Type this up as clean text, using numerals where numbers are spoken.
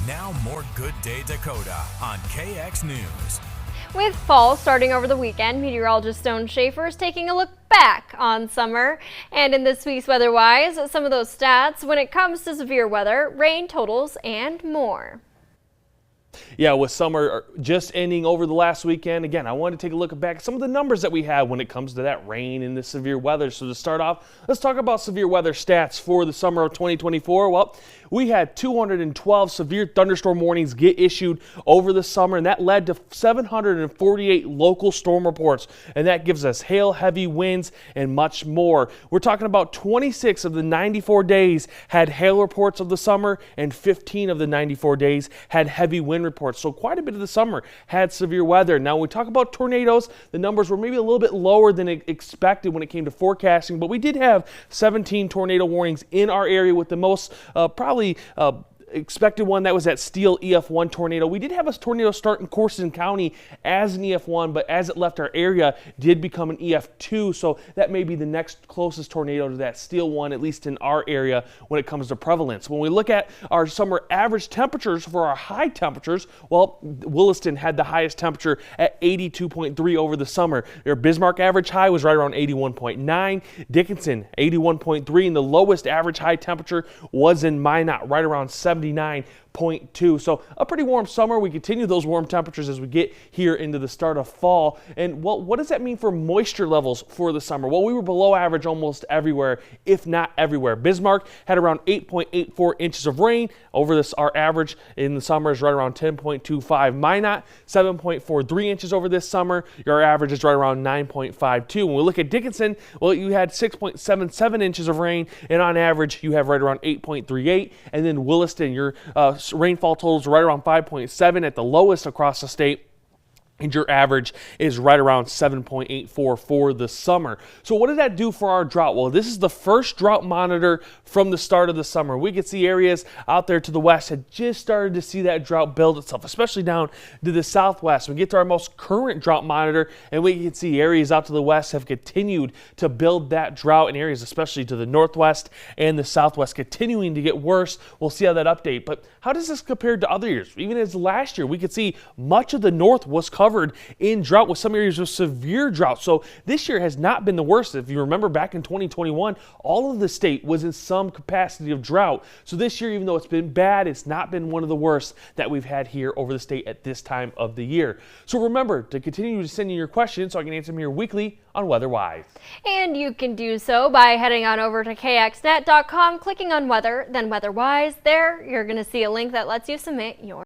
Now more Good Day Dakota on KX News. With fall starting over the weekend, meteorologist Stone Schaefer is taking a look back on summer. And in this week's Weather-Wise, some of those stats when it comes to severe weather, rain totals, and more. Yeah, with summer just ending over the last weekend, again, I wanted to take a look back at some of the numbers that we have when it comes to that rain and the severe weather. So to start off, let's talk about severe weather stats for the summer of 2024. Well, we had 212 severe thunderstorm warnings get issued over the summer, and that led to 748 local storm reports, and that gives us hail, heavy winds, and much more. We're talking about 26 of the 94 days had hail reports of the summer, and 15 of the 94 days had heavy wind reports. So quite a bit of the summer had severe weather. Now, when we talk about tornadoes, the numbers were maybe a little bit lower than expected when it came to forecasting, but we did have 17 tornado warnings in our area, with the most probably expected one that was that Steele EF1 tornado. We did have a tornado start in Corson County as an EF1, but as it left our area, did become an EF2. So that may be the next closest tornado to that Steele one, at least in our area when it comes to prevalence. When we look at our summer average temperatures for our high temperatures, well, Williston had the highest temperature at 82.3 over the summer. Their Bismarck average high was right around 81.9, Dickinson 81.3, and the lowest average high temperature was in Minot, right around 79.2. So a pretty warm summer. We continue those warm temperatures as we get here into the start of fall. And well, what does that mean for moisture levels for the summer? Well, we were below average almost everywhere, if not everywhere. Bismarck had around 8.84 inches of rain. Over this, our average in the summer is right around 10.25. Minot, 7.43 inches over this summer. Your average is right around 9.52. When we look at Dickinson, well, you had 6.77 inches of rain, and on average, you have right around 8.38. And then Williston, your rainfall totals are right around 5.7 at the lowest across the state, and your average is right around 7.84 for the summer. So what did that do for our drought? Well, this is the first drought monitor from the start of the summer. We could see areas out there to the west had just started to see that drought build itself, especially down to the southwest. We get to our most current drought monitor, and we can see areas out to the west have continued to build that drought, and areas especially to the northwest and the southwest continuing to get worse. We'll see how that update. But how does this compare to other years? Even as last year, we could see much of the north was covered in drought, with some areas of severe drought. So this year has not been the worst. If you remember back in 2021, all of the state was in some capacity of drought. So this year, even though it's been bad, it's not been one of the worst that we've had here over the state at this time of the year. So remember to continue to send in your questions so I can answer them here weekly on Weather-Wise. And you can do so by heading on over to kxnet.com, clicking on weather, then Weather-Wise. There, you're going to see a link that lets you submit your